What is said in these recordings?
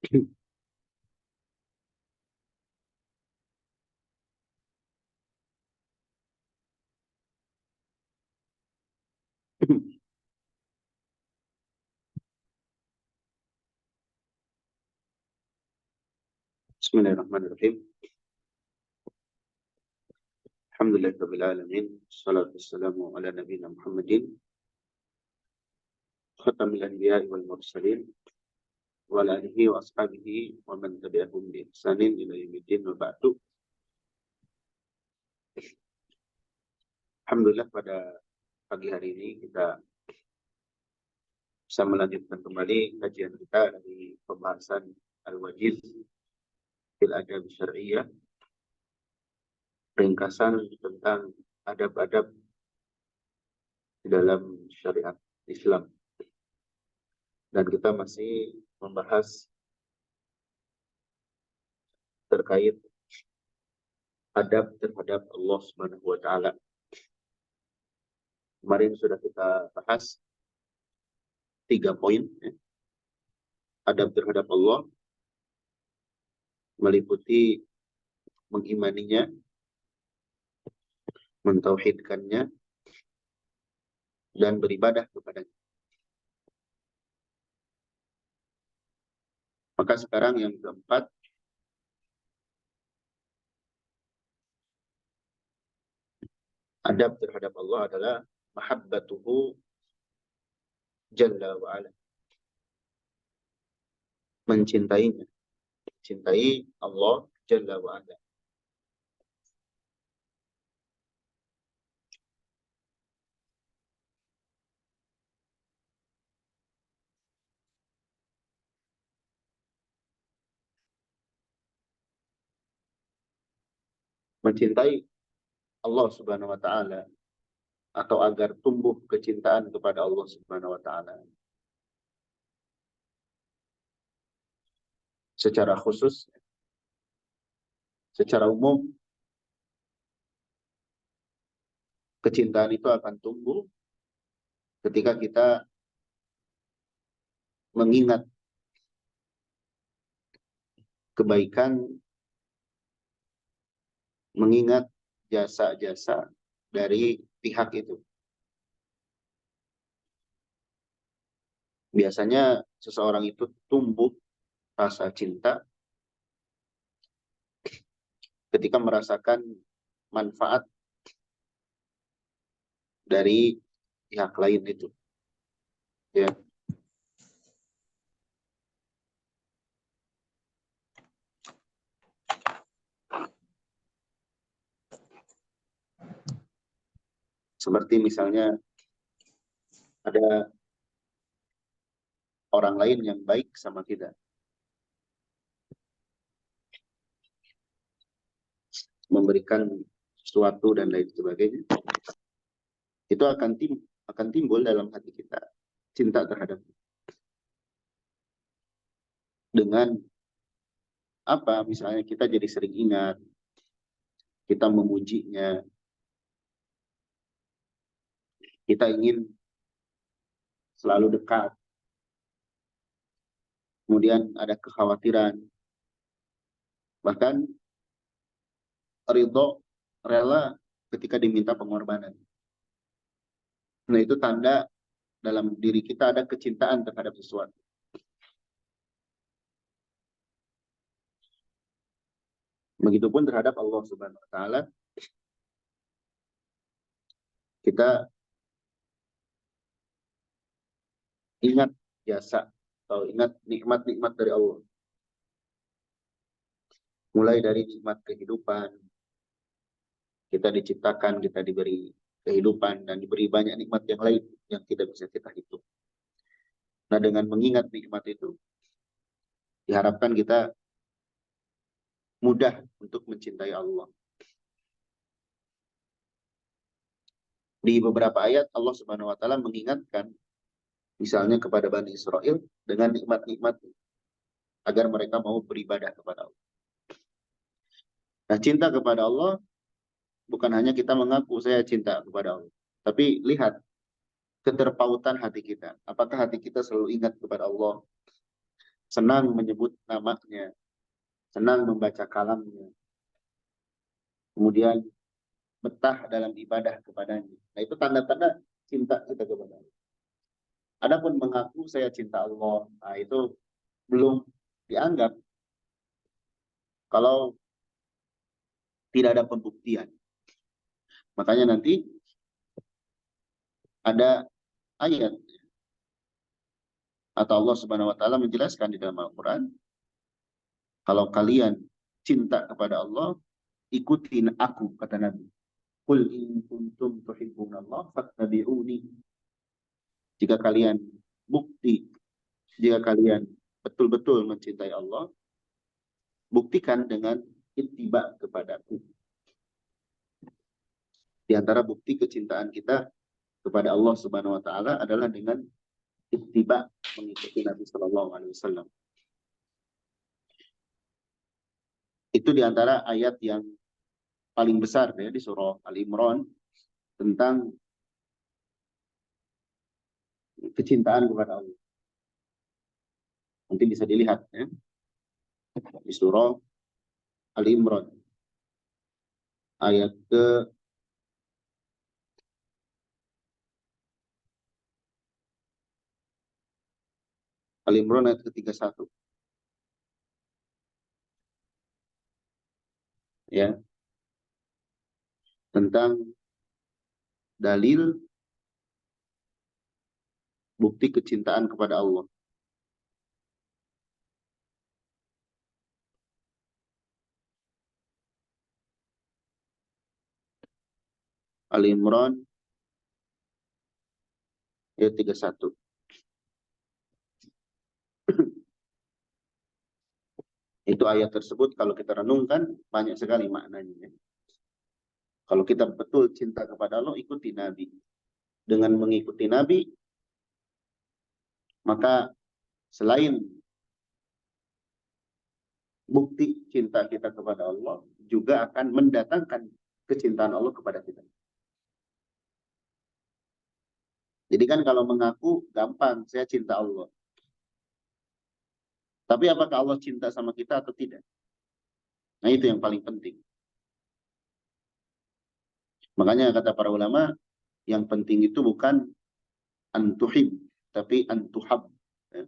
Bismillahirrahmanirrahim. Alhamdulillahirabbil alamin. Wassalatu wassalamu ala nabiyyina Muhammadin khatamil anbiya'i wal mursalin wa ala alihi wa ashabihi wa man tabi'ahum bi ihsanin ila yaumiddin wa ba'du. Alhamdulillah pada pagi hari ini kita bisa melanjutkan kembali kajian kita dari pembahasan Al-Wajiz fil Adab Syar'iyyah, ringkasan tentang adab-adab di dalam syariat Islam. Dan kita masih membahas terkait adab terhadap Allah Subhanahu wa taala. Kemarin sudah kita bahas 3 poin, ya. Adab terhadap Allah meliputi mengimaninya, mentauhidkannya, dan beribadah kepadanya. Maka sekarang yang keempat, adab terhadap Allah adalah mahabbatuhu jalla wa ala. Mencintainya, cintai Allah jalla wa ala. Mencintai Allah Subhanahu wa taala, atau agar tumbuh kecintaan kepada Allah Subhanahu wa taala, secara khusus, secara umum, kecintaan itu akan tumbuh ketika kita mengingat kebaikan, mengingat jasa-jasa dari pihak itu. Biasanya seseorang itu tumbuh rasa cinta ketika merasakan manfaat dari pihak lain itu, ya. Seperti misalnya ada orang lain yang baik sama kita, memberikan sesuatu dan lain sebagainya, itu akan timbul dalam hati kita cinta terhadap. Dengan apa? Misalnya kita jadi sering ingat, kita memujinya, kita ingin selalu dekat. Kemudian ada kekhawatiran, bahkan ridho, rela ketika diminta pengorbanan. Nah, itu tanda dalam diri kita ada kecintaan terhadap sesuatu. Begitupun terhadap Allah Subhanahu wa taala, kita ingat jasa atau ingat nikmat-nikmat dari Allah. Mulai dari nikmat kehidupan, kita diciptakan, kita diberi kehidupan, dan diberi banyak nikmat yang lain yang tidak bisa kita hitung. Nah, dengan mengingat nikmat itu, diharapkan kita mudah untuk mencintai Allah. Di beberapa ayat Allah Subhanahu wa taala mengingatkan, misalnya kepada Bani Israel dengan nikmat-nikmat agar mereka mau beribadah kepada Allah. Nah, cinta kepada Allah bukan hanya kita mengaku saya cinta kepada Allah, tapi lihat keterpautan hati kita. Apakah hati kita selalu ingat kepada Allah? senang menyebut namanya, senang membaca kalamnya, kemudian betah dalam ibadah kepadanya. Nah, itu tanda-tanda cinta kita kepada Allah. Adapun mengaku saya cinta Allah, nah itu belum dianggap kalau tidak ada pembuktian. Makanya nanti ada ayat atau Allah Subhanahu wa taala menjelaskan di dalam Al-Qur'an, kalau kalian cinta kepada Allah, ikutin aku, kata Nabi. Qul in kuntum tuhibbunallah fattabi'uni. Jika kalian bukti, jika kalian betul-betul mencintai Allah, buktikan dengan ittiba kepadaku. Di antara bukti kecintaan kita kepada Allah Subhanahu wa taala adalah dengan ittiba, mengikuti Nabi Shallallahu alaihi wasallam. Itu di antara ayat yang paling besar ya di surah Al-Imran tentang kecintaan kepada Allah. Nanti bisa dilihat ya di surah Al-Imran ayat ke Al-Imran ayat ke-31 ya, tentang dalil bukti kecintaan kepada Allah. Al-Imran ayat 31. Itu ayat tersebut kalau kita renungkan banyak sekali maknanya. Kalau kita betul cinta kepada Allah, ikuti Nabi. Dengan mengikuti Nabi, maka selain bukti cinta kita kepada Allah, juga akan mendatangkan kecintaan Allah kepada kita. Jadi kan kalau mengaku gampang, saya cinta Allah. Tapi apakah Allah cinta sama kita atau tidak? Nah itu yang paling penting. Makanya kata para ulama, yang penting itu bukan antuhib, tapi antuhab. Ya.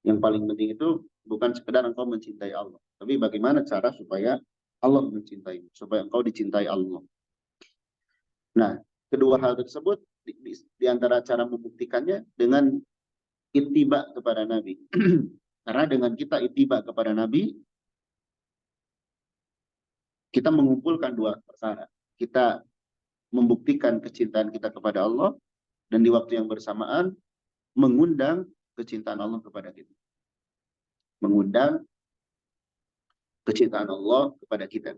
Yang paling penting itu bukan sekedar engkau mencintai Allah, tapi bagaimana cara supaya Allah mencintai, supaya engkau dicintai Allah. Nah, kedua hal tersebut di antara cara membuktikannya dengan ittiba kepada Nabi. Karena dengan kita ittiba kepada Nabi, kita mengumpulkan dua perkara. Kita membuktikan kecintaan kita kepada Allah, dan di waktu yang bersamaan mengundang kecintaan Allah kepada kita. Mengundang kecintaan Allah kepada kita.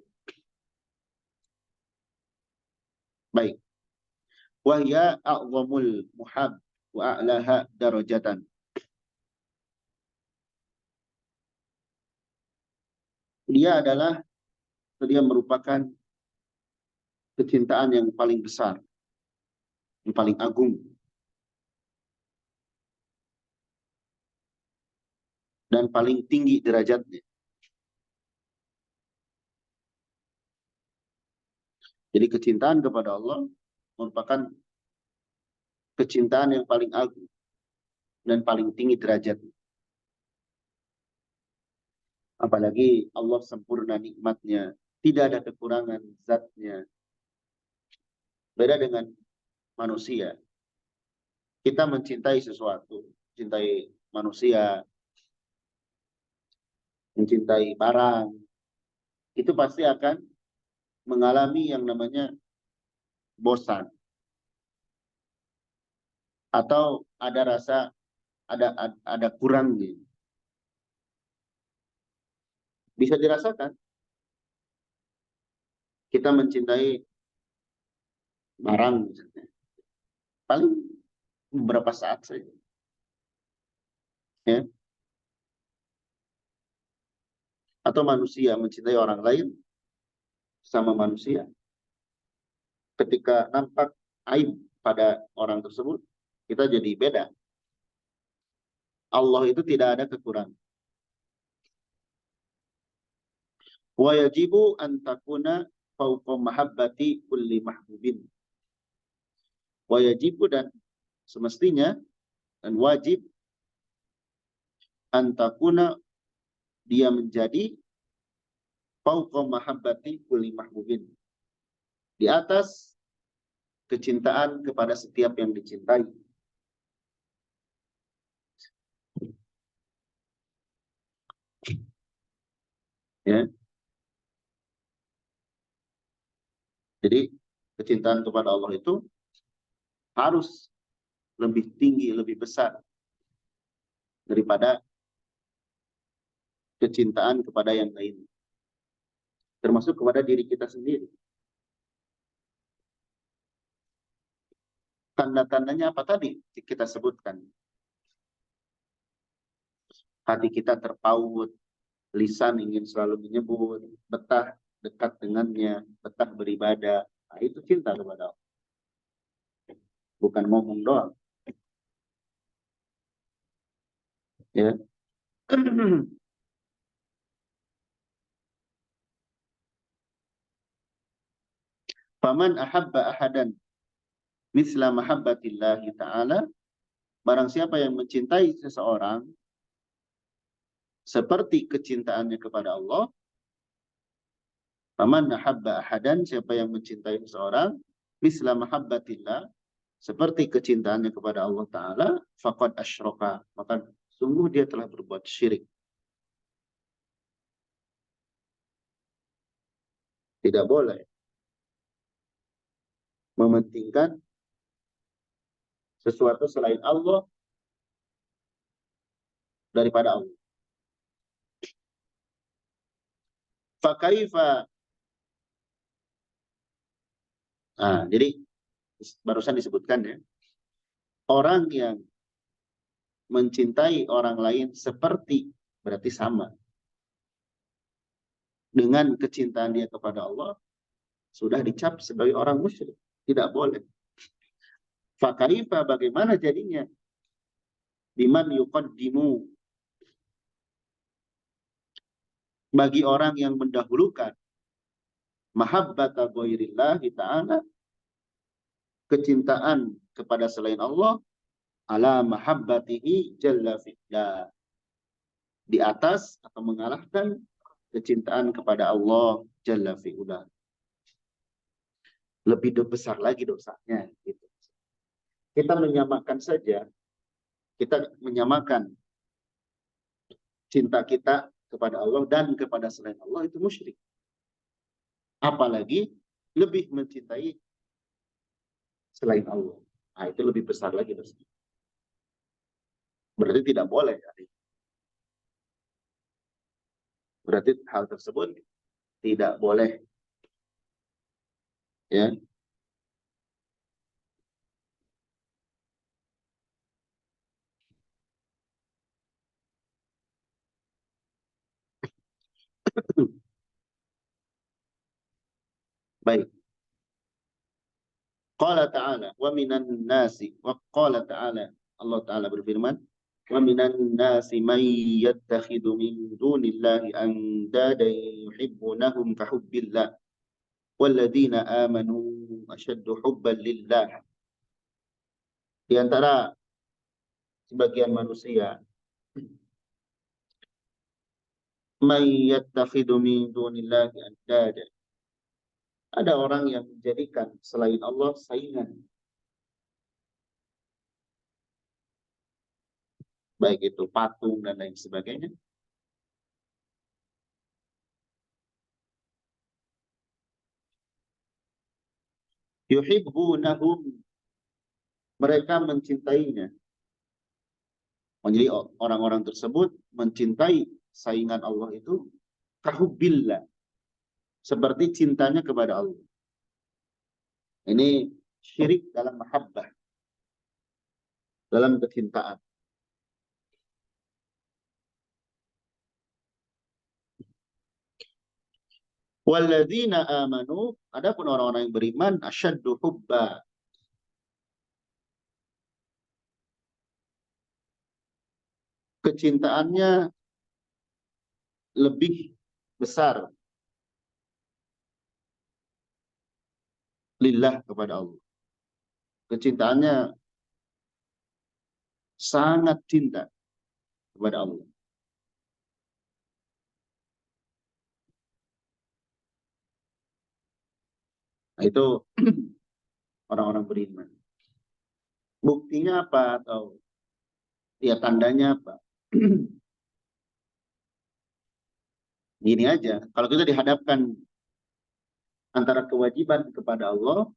Baik. Wahya a'zamul muhab wa a'laha darajatan. Dia merupakan kecintaan yang paling besar, yang paling agung, dan paling tinggi derajatnya. Jadi kecintaan kepada Allah merupakan kecintaan yang paling agung dan paling tinggi derajatnya. Apalagi Allah sempurna nikmatnya, tidak ada kekurangan zatnya. Beda dengan manusia. Kita mencintai sesuatu, mencintai manusia, mencintai barang, itu pasti akan mengalami yang namanya bosan. Atau ada rasa, ada kurangnya. Bisa dirasakan. Kita mencintai barang misalnya. Paling beberapa saat saja. Ya. Atau manusia mencintai orang lain sama manusia. Ketika nampak aib pada orang tersebut, kita jadi beda. Allah itu tidak ada kekurangan. Wa yajibu an takuna fauqa mahabbati kulli mahbubin. Wa yajibu, dan semestinya dan wajib, an takuna, dia menjadi fauqa mahabbati kulli mahbubin, di atas kecintaan kepada setiap yang dicintai. Ya. Jadi kecintaan kepada Allah itu harus lebih tinggi, lebih besar daripada kecintaan kepada yang lain, termasuk kepada diri kita sendiri. Tanda-tandanya apa tadi kita sebutkan? Hati kita terpaut, lisan ingin selalu menyebut, betah dekat dengannya, betah beribadah. Nah, itu cinta kepada Allah. Bukan ngomong doang. Ya. Faman ahabba ahadan misla mahabbatillahi ta'ala, barang siapa yang mencintai seseorang seperti kecintaannya kepada Allah. Faman ahabba ahadan, siapa yang mencintai seseorang misla mahabbatillah, seperti kecintaannya kepada Allah Ta'ala, faqad asyraka, maka sungguh dia telah berbuat syirik. Tidak boleh mementingkan sesuatu selain Allah daripada Allah. Fakaifa, nah, jadi barusan disebutkan ya, orang yang mencintai orang lain seperti, berarti sama dengan kecintaan dia kepada Allah, sudah dicap sebagai orang musyrik. Tidak boleh. Fakaifa, bagaimana jadinya? Biman yuqaddimu, bagi orang yang mendahulukan mahabbata ghairillahi ta'ala, kecintaan kepada selain Allah, ala mahabbatihi jalla fi'la, di atas atau mengalahkan kecintaan kepada Allah jalla fi'la. Lebih besar lagi dosanya gitu. Kita menyamakan saja, kita menyamakan cinta kita kepada Allah dan kepada selain Allah, itu musyrik. Apalagi lebih mencintai selain Allah. Nah, itu lebih besar lagi dosanya. Berarti tidak boleh. Berarti hal tersebut tidak boleh. Ya. Baik. Qala ta'ala wa minan nasi, wa qala ta'ala, Allah Ta'ala berfirman, wa minan nasi man yattakhidhu min dunillahi andadan yuhibbunahum ka hubbillah walladzina amanu ashaddu hubban lillah. Di antara sebagian manusia, man yattakhidhu min dunillahi andadan, ada orang yang menjadikan selain Allah saingan. Baik itu patung dan lain sebagainya. Yuhibbunahum, mereka mencintainya. Jadi orang-orang tersebut mencintai saingan Allah itu kahubbillah, seperti cintanya kepada Allah. Ini syirik dalam mahabbah, dalam kecintaan. Walladzina amanu, adapun orang-orang yang beriman, asyaddu hubba, kecintaannya lebih besar lillah kepada Allah. Kecintaannya sangat cinta kepada Allah. Nah, itu orang-orang beriman. Buktinya apa atau ya tandanya apa? Gini aja, kalau kita dihadapkan antara kewajiban kepada Allah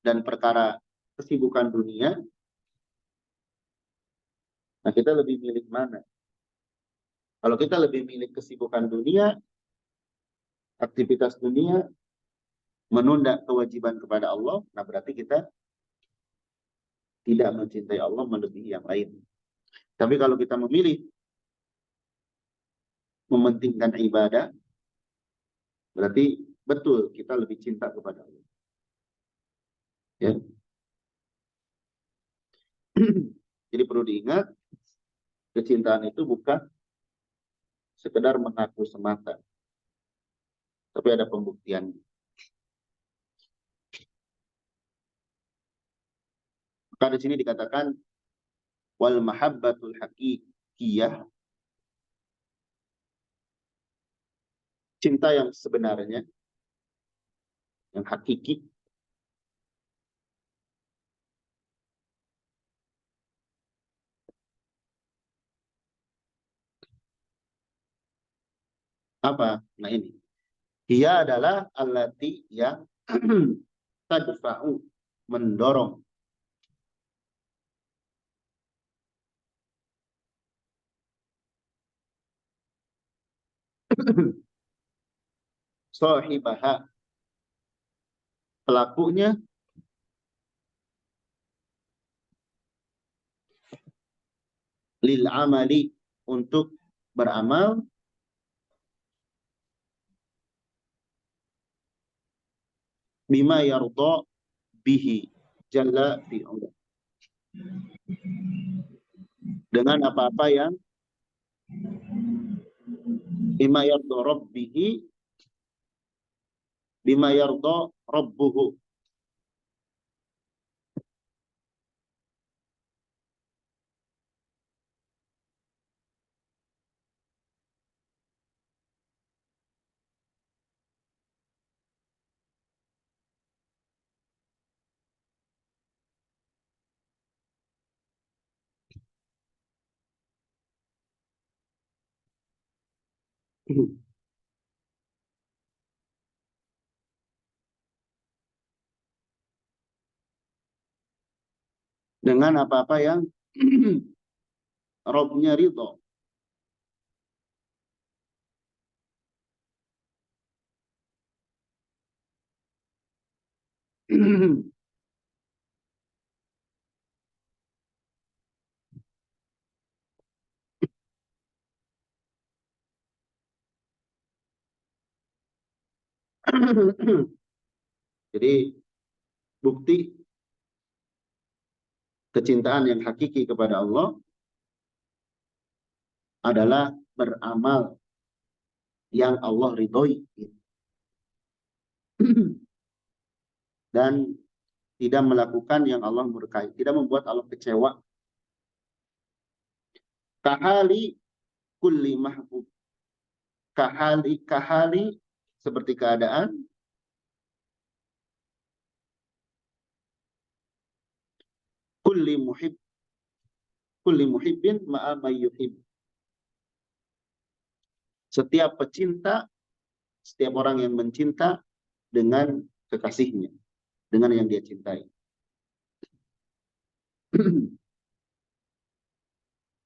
dan perkara kesibukan dunia, nah kita lebih milih mana? Kalau kita lebih milih kesibukan dunia, aktivitas dunia, menunda kewajiban kepada Allah, nah berarti kita tidak mencintai Allah melebihi yang lain. Tapi kalau kita memilih mementingkan ibadah, berarti betul kita lebih cinta kepada Allah. Ya. Jadi perlu diingat, kecintaan itu bukan sekedar mengaku semata, tapi ada pembuktian. Maka di sini dikatakan wal mahabbatul haqiqiyah, cinta yang sebenarnya, yang hakiki, apa? Nah ini, dia adalah allati yang tadfa'u, mendorong sahibaha, pelakunya, lil amali, untuk beramal, bima yardha bihi jalla fi'ula, dengan apa-apa yang bima yardha rabbihi, bima yardha rabbuhu. Dengan apa-apa yang Robnya ridho. Jadi bukti kecintaan yang hakiki kepada Allah adalah beramal yang Allah ridhoi dan tidak melakukan yang Allah murkai, tidak membuat Allah kecewa. Kahali kulli mahbub, kahali seperti keadaan kulli muhib, kulli muhibbin ma'a may yuhib. Setiap pecinta, setiap orang yang mencinta dengan kekasihnya, dengan yang dia cintai.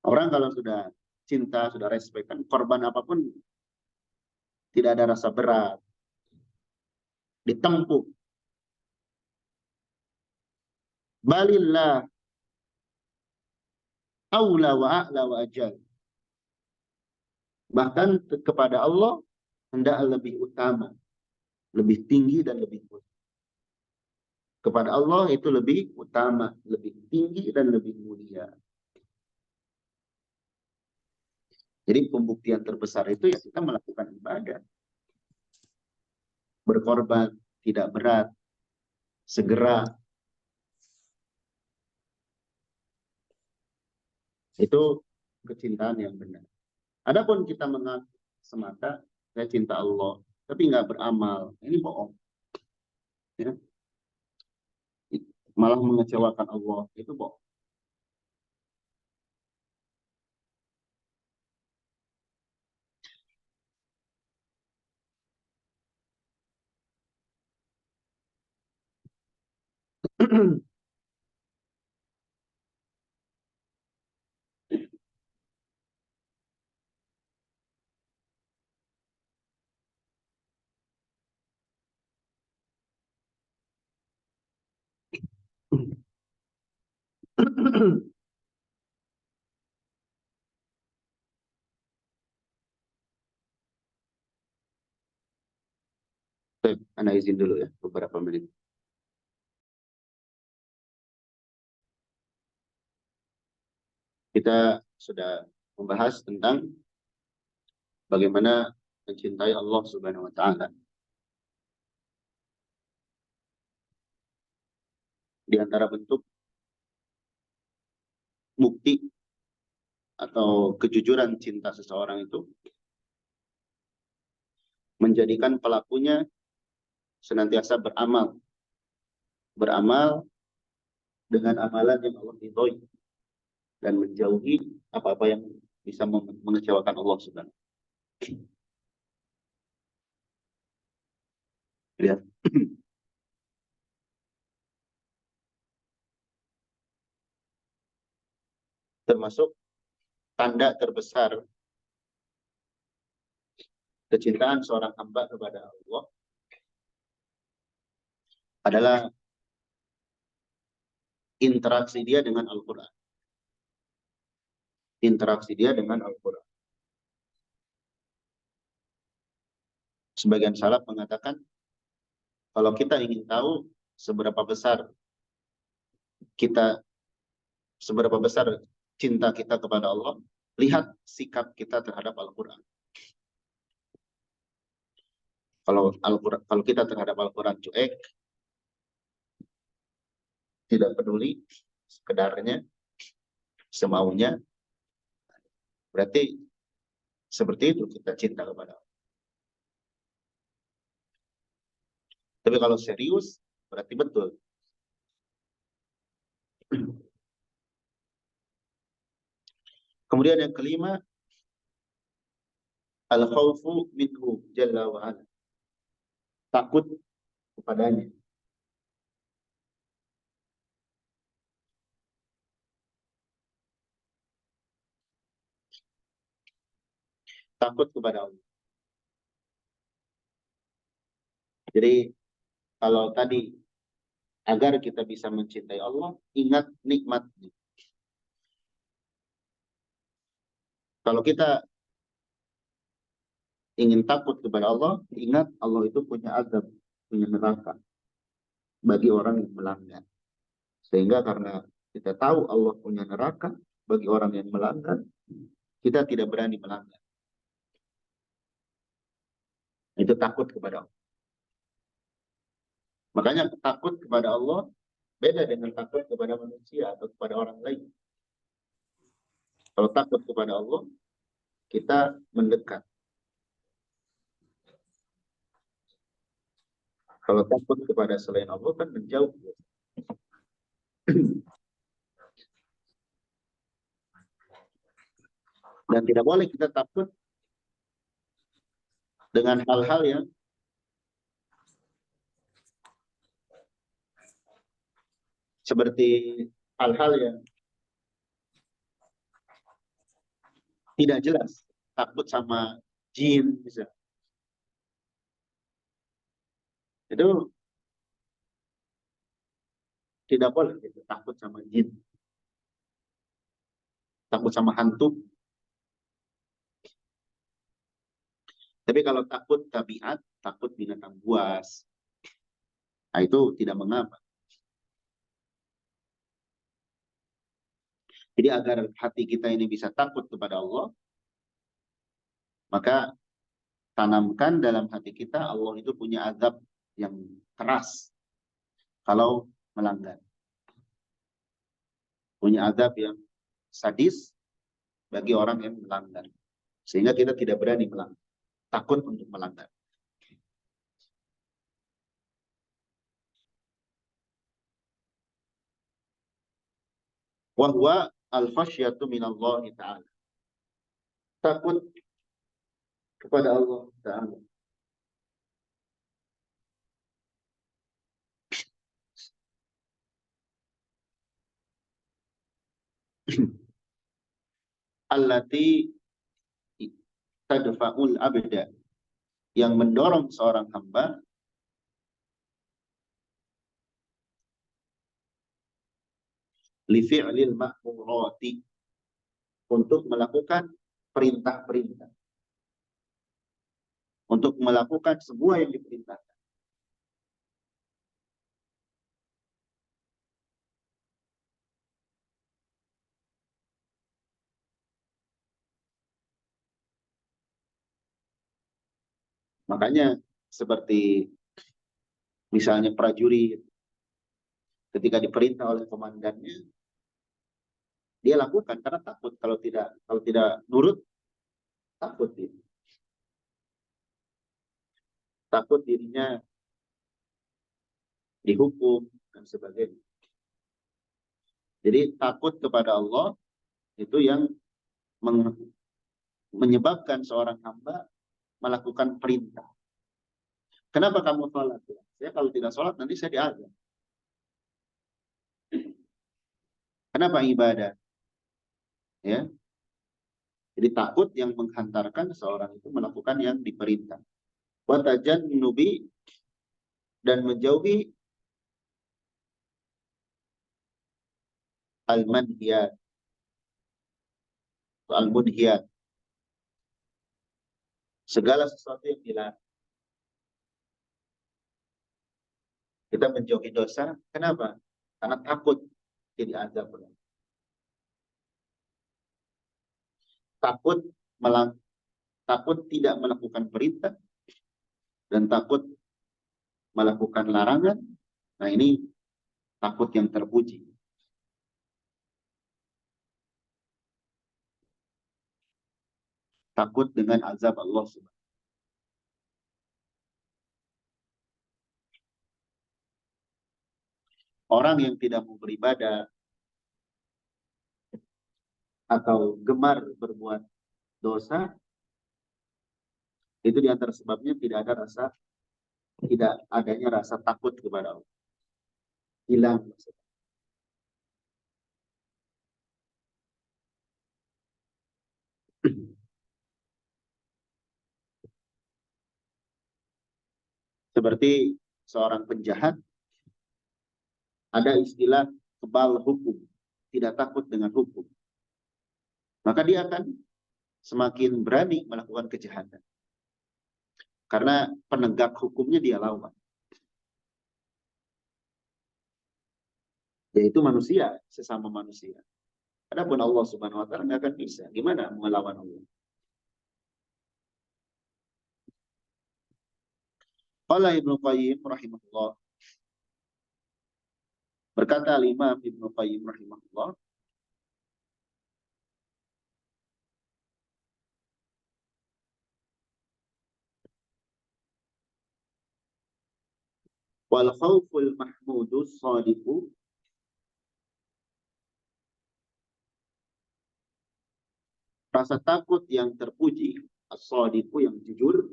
Orang kalau sudah cinta, sudah respect, kan korban apapun tidak ada rasa berat, ditempuh. Balillah aula wa a'la wa ajal. Bahkan kepada Allah hendak lebih utama, lebih tinggi dan lebih mulia. Kepada Allah itu lebih utama, lebih tinggi dan lebih mulia. Jadi pembuktian terbesar itu ya kita melakukan ibadah. Berkorban, tidak berat, segera. Itu kecintaan yang benar. Adapun kita mengaku semata, saya cinta Allah, tapi nggak beramal, ini bohong. Ya. Malah mengecewakan Allah, itu bohong. Baik, Anda izin dulu ya, beberapa menit. Kita sudah membahas tentang bagaimana mencintai Allah Subhanahu wa taala. Di antara bentuk bukti atau kejujuran cinta seseorang itu menjadikan pelakunya senantiasa beramal, beramal dengan amalan yang Allah ridhoi dan menjauhi apa-apa yang bisa mengecewakan Allah Subhanahu. Lihat, termasuk tanda terbesar kecintaan seorang hamba kepada Allah adalah interaksi dia dengan Al-Quran. Interaksi dia dengan Al-Quran. Sebagian salaf mengatakan, kalau kita ingin tahu seberapa besar kita, seberapa besar cinta kita kepada Allah, lihat sikap kita terhadap Al-Quran. Kalau kita terhadap Al-Quran cuek, tidak peduli, sekedarnya, semaunya, berarti seperti itu kita cinta kepada Allah. Tapi kalau serius, berarti betul. Kemudian yang kelima, al-khawfu minhu jalla wa ala. Takut kepadanya. Takut kepada Allah. Jadi kalau tadi agar kita bisa mencintai Allah, ingat nikmatnya. Kalau kita ingin takut kepada Allah, ingat Allah itu punya azab, punya neraka bagi orang yang melanggar. Sehingga karena kita tahu Allah punya neraka bagi orang yang melanggar, kita tidak berani melanggar. Itu takut kepada Allah. Makanya takut kepada Allah beda dengan takut kepada manusia atau kepada orang lain. Kalau takut kepada Allah, kita mendekat. Kalau takut kepada selain Allah kan menjauh. Dan tidak boleh kita takut dengan hal-hal yang seperti hal-hal yang tidak jelas. Takut sama jin, misalnya. Itu tidak boleh kita takut sama jin. Takut sama hantu. Tapi kalau takut tabiat, takut binatang buas, nah itu tidak mengapa. Jadi agar hati kita ini bisa takut kepada Allah, Maka tanamkan dalam hati kita Allah itu punya azab yang keras kalau melanggar. Punya azab yang sadis bagi orang yang melanggar. Sehingga kita tidak berani melanggar. Takut untuk melanggar. Wahwa al-khasyatu minallahi ta'ala. Takut kepada Allah Ta'ala. Allati tadfa'ul abda. Yang mendorong seorang hamba li fi'lil ma'murati. Untuk melakukan perintah-perintah. Untuk melakukan semua yang diperintahkan. Makanya seperti misalnya prajurit ketika diperintah oleh komandannya, dia lakukan karena takut kalau tidak nurut, takut dia. Takut dirinya dihukum dan sebagainya. Jadi takut kepada Allah itu yang menyebabkan seorang hamba melakukan perintah. Kenapa kamu sholat? Saya kalau tidak sholat nanti saya diazab. Kenapa ibadah? Ya, jadi takut yang menghantarkan seorang itu melakukan yang diperintah. Watajan nubi, dan menjauhi al-manhiyat, al-munhiyat, segala sesuatu yang dilarang. Kita menjauhi dosa, kenapa? Karena takut jadi azab. Takut takut tidak melakukan perintah dan takut melakukan larangan. Nah, ini takut yang terpuji. Takut dengan azab Allah Subhanahu. Orang yang tidak mau beribadah atau gemar berbuat dosa, itu di antara sebabnya tidak adanya rasa takut kepada Allah. Hilang. Seperti seorang penjahat, ada istilah kebal hukum, tidak takut dengan hukum. Maka dia akan semakin berani melakukan kejahatan. Karena penegak hukumnya dia lawan. Yaitu manusia, sesama manusia. Adapun Allah Subhanahu wa taala nggak akan bisa. Gimana melawan Allah? Qala Ibnu Qayyim rahimahullah. Berkata Imam Ibnu Qayyim rahimahullah, wal khauful mahmudus sadiqu, rasa takut yang terpuji, as-sadiqu yang jujur,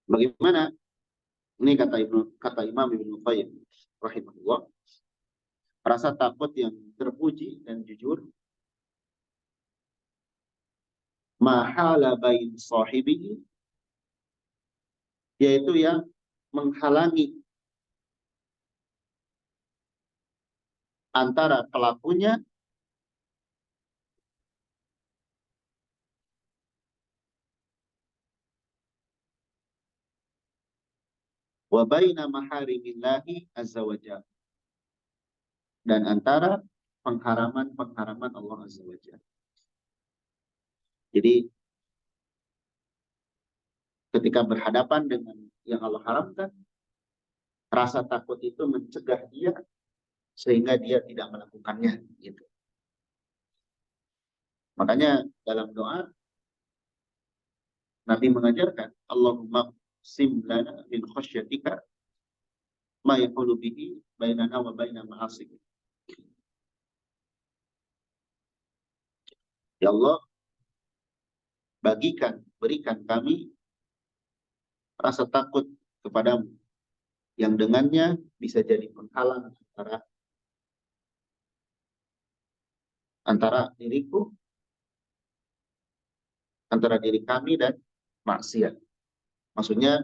bagaimana? Ini kata Imam Ibnu Qayyim rahimahullah, rasa takut yang terpuji dan jujur, mahala bain sahibihi, yaitu yang menghalangi antara pelakunya wa baina maharimillahi azza wa jalla, dan antara pengharaman-pengharaman Allah azza wa jalla. Jadi ketika berhadapan dengan yang Allah haramkan, rasa takut itu mencegah dia sehingga dia tidak melakukannya, gitu. Makanya dalam doa Nabi mengajarkan, Allahumma qsim lana min khasyatika ma yaqulu bihi bainana wa baina ma'asik. Ya Allah, berikan kami rasa takut kepadamu yang dengannya bisa jadi penghalang antara diri kami dan maksiat. Maksudnya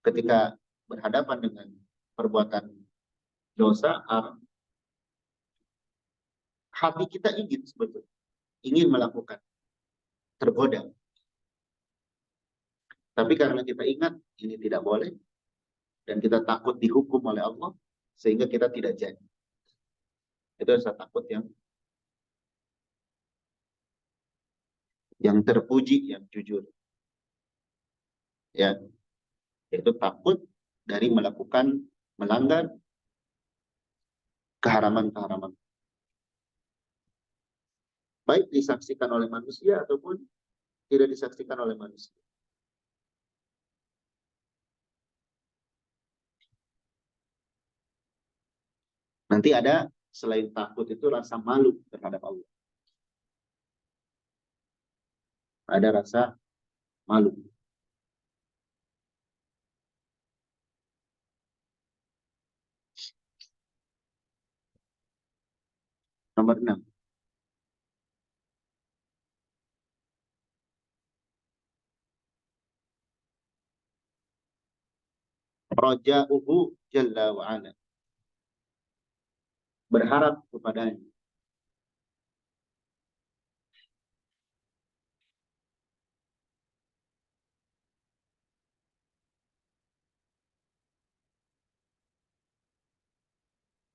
ketika berhadapan dengan perbuatan dosa, hati kita ingin melakukan, tergoda. Tapi karena kita ingat ini tidak boleh dan kita takut dihukum oleh Allah, sehingga kita tidak jadi. Itu rasa takut yang terpuji, yang jujur. Ya, yaitu takut dari melanggar keharaman-keharaman. Baik disaksikan oleh manusia ataupun tidak disaksikan oleh manusia. Nanti ada selain takut itu rasa malu terhadap Allah. Ada rasa malu. Nomor 6. Raja'uhu jalla wa ala. Berharap kepadanya.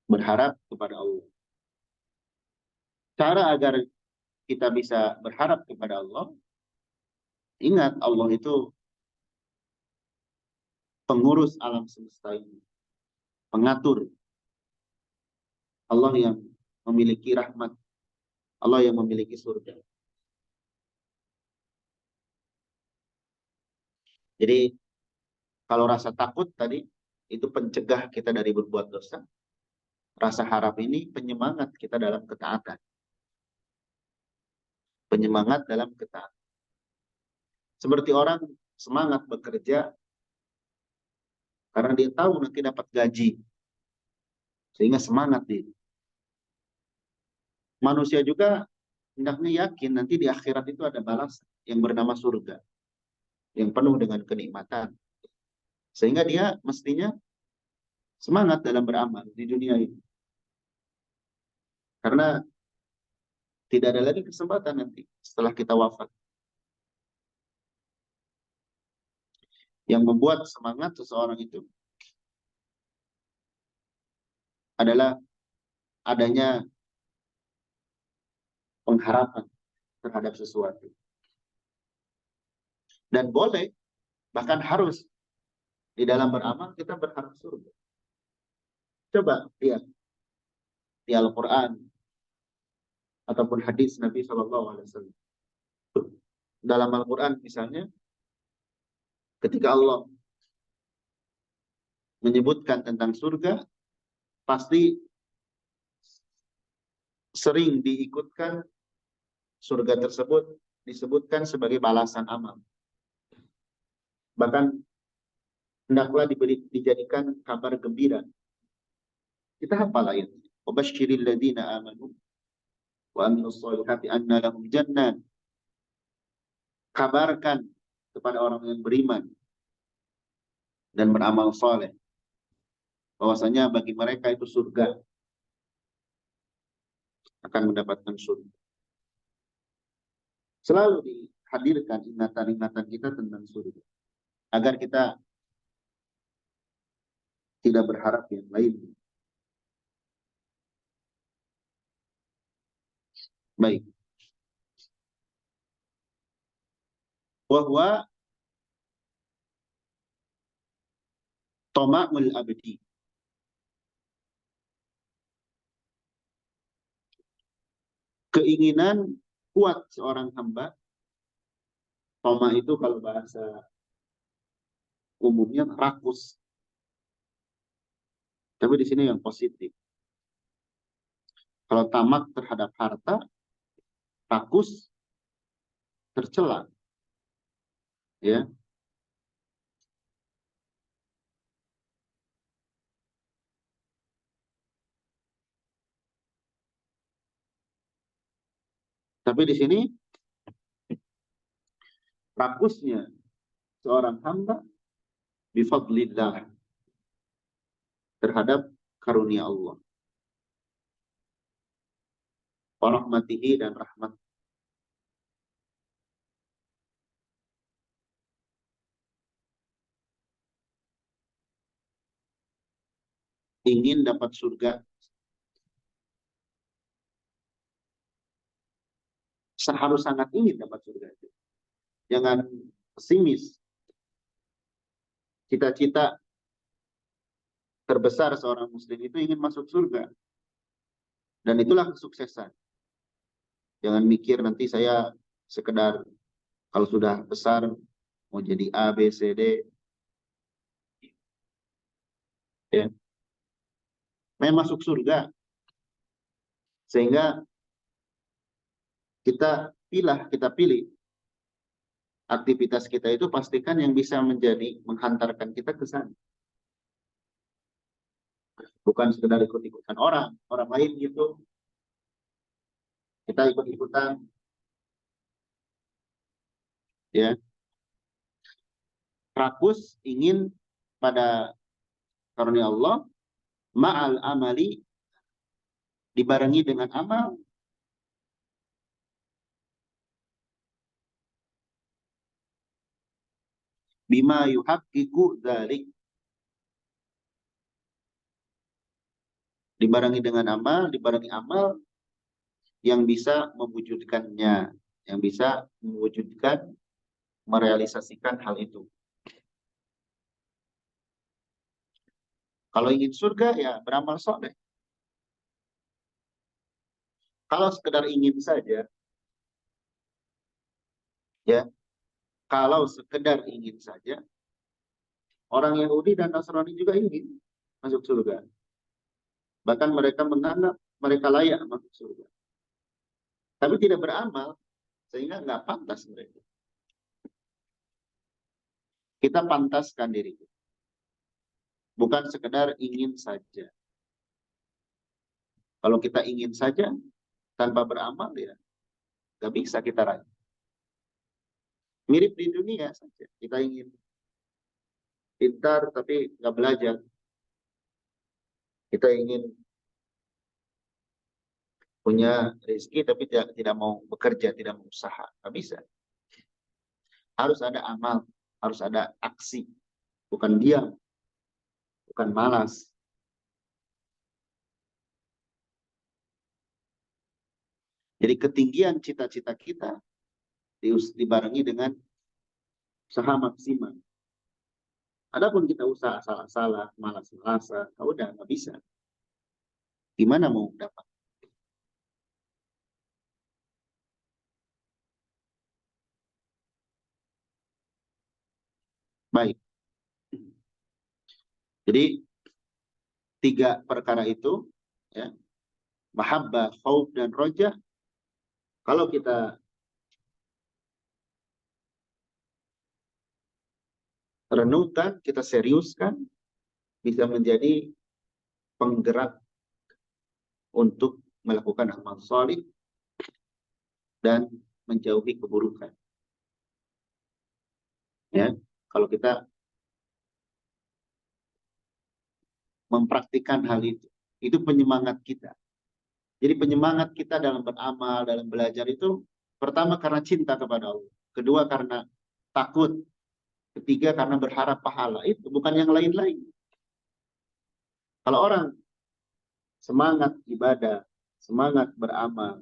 Berharap kepada Allah. Cara agar kita bisa berharap kepada Allah, ingat Allah itu pengurus alam semesta ini, pengatur. Allah yang memiliki rahmat, Allah yang memiliki surga. Jadi kalau rasa takut tadi itu pencegah kita dari berbuat dosa. Rasa harap ini penyemangat kita dalam ketaatan. Penyemangat dalam ketaatan. Seperti orang semangat bekerja karena dia tahu nanti dapat gaji. Sehingga semangat dia. Manusia juga hendaknya yakin nanti di akhirat itu ada balas yang bernama surga. Yang penuh dengan kenikmatan. Sehingga dia mestinya semangat dalam beramal di dunia ini. Karena tidak ada lagi kesempatan nanti setelah kita wafat. Yang membuat semangat seseorang itu adalah adanya pengharapan terhadap sesuatu. Dan boleh, bahkan harus, di dalam beramal kita berharap surga. Coba lihat di Al-Quran ataupun hadis Nabi SAW. Dalam Al-Quran misalnya, ketika Allah menyebutkan tentang surga, pasti sering diikutkan surga tersebut disebutkan sebagai balasan amal. Bahkan hendaklah dijadikan kabar gembira. Kita hafal ayat. Wabashshiril ladzina amanu wa amilus solihati anna lahum jannah. Kabarkan kepada orang yang beriman dan beramal soleh bahwasanya bagi mereka itu surga, akan mendapatkan surga. Selalu dihadirkan ingatan-ingatan kita tentang surga agar kita tidak berharap yang lain. Baik. Wahwa toma'ul abdi. Keinginan kuat seorang hamba. Toma itu kalau bahasa umumnya rakus. Tapi di sini yang positif. Kalau tamak terhadap harta, rakus tercela. Ya. Tapi di sini rakusnya seorang hamba bifadlillah terhadap karunia Allah. Warahmatihi dan rahmat. Ingin dapat surga. Seharus sangat ingin dapat surga. Jangan pesimis. Cita-cita terbesar seorang muslim itu ingin masuk surga. Dan itulah kesuksesan. Jangan mikir nanti saya sekedar kalau sudah besar mau jadi A, B, C, D. Ya. Memang masuk surga. Sehingga kita pilih aktivitas kita itu pastikan yang bisa menghantarkan kita ke sana. Bukan sekedar ikut-ikutan orang lain gitu. Kita ikut-ikutan. Ya. Rakus ingin pada karunia Allah, ma'al amali, dibarengi dengan amal, bima yuhaqqiqu dzalik, dibarengi amal yang bisa mewujudkannya, yang bisa mewujudkan, merealisasikan hal itu. Kalau ingin surga ya beramal soleh. Kalau sekedar ingin saja, ya, kalau sekedar ingin saja, orang Yahudi dan Nasrani juga ingin masuk surga. Bahkan mereka menganggap mereka layak masuk surga. Tapi tidak beramal, sehingga nggak pantas mereka. Kita pantaskan diri kita. Bukan sekedar ingin saja. Kalau kita ingin saja, tanpa beramal ya, nggak bisa kita raih. Mirip di dunia saja. Kita ingin pintar tapi nggak belajar. Kita ingin punya rezeki tapi tidak mau bekerja, tidak mau usaha. Nggak bisa. Harus ada amal, harus ada aksi. Bukan diam, bukan malas. Jadi ketinggian cita-cita kita dibarengi dengan usaha maksimal. Adapun kita usaha salah-salah, malas-malasan, udah nggak bisa. Gimana mau dapat? Baik. Jadi 3 perkara itu, ya, mahabbah, khauf, dan roja, kalau kita renungkan, kita seriuskan, bisa menjadi penggerak untuk melakukan amal salih dan menjauhi keburukan. Ya, kalau kita mempraktikkan hal itu penyemangat kita. Jadi penyemangat kita dalam beramal, dalam belajar itu pertama karena cinta kepada Allah, kedua karena takut, ketiga karena berharap pahala. Itu bukan yang lain-lain. Kalau orang semangat ibadah, semangat beramal,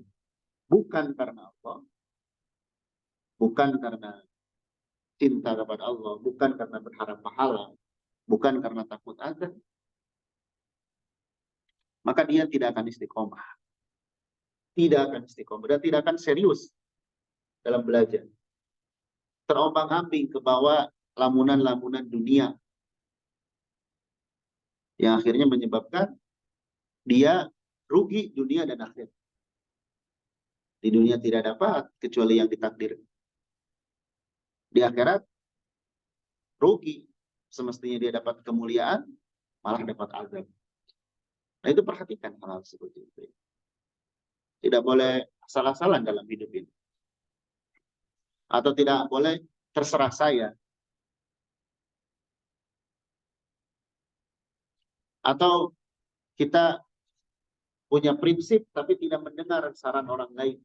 bukan karena Allah, bukan karena cinta kepada Allah, bukan karena berharap pahala, bukan karena takut azab, maka dia tidak akan istiqomah. Tidak akan istiqomah dan tidak akan serius dalam belajar. Terombang-ambing ke bawah lamunan-lamunan dunia yang akhirnya menyebabkan dia rugi dunia dan akhirat. Di dunia tidak dapat kecuali yang ditakdir. Di akhirat rugi. Semestinya dia dapat kemuliaan, malah dapat azab. Nah itu perhatikan hal-hal seperti itu. Tidak boleh salah-salah dalam hidup ini. Atau tidak boleh terserah saya. Atau kita punya prinsip tapi tidak mendengar saran orang lain.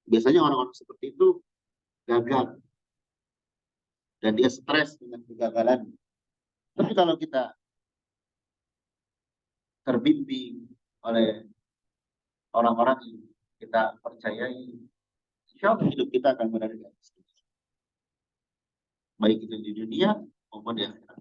Biasanya orang-orang seperti itu gagal. Dan dia stres dengan kegagalan. Tapi kalau kita terbimbing oleh orang-orang yang kita percayai, insya Allah hidup kita akan berada di atas. Baik itu di dunia maupun di akhirat.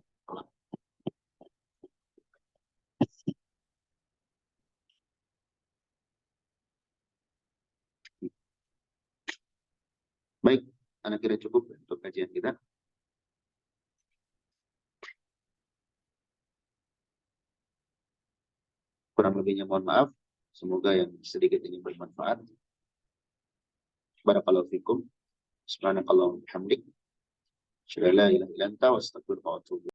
Baik, anak kira cukup untuk kajian kita. Kurang lebihnya mohon maaf. Semoga yang sedikit ini bermanfaat. Barakallahu fikum. Subhanakallahumma wa bihamdik. Asyhadu an la ilaha illa anta wa astaghfiruka wa atubu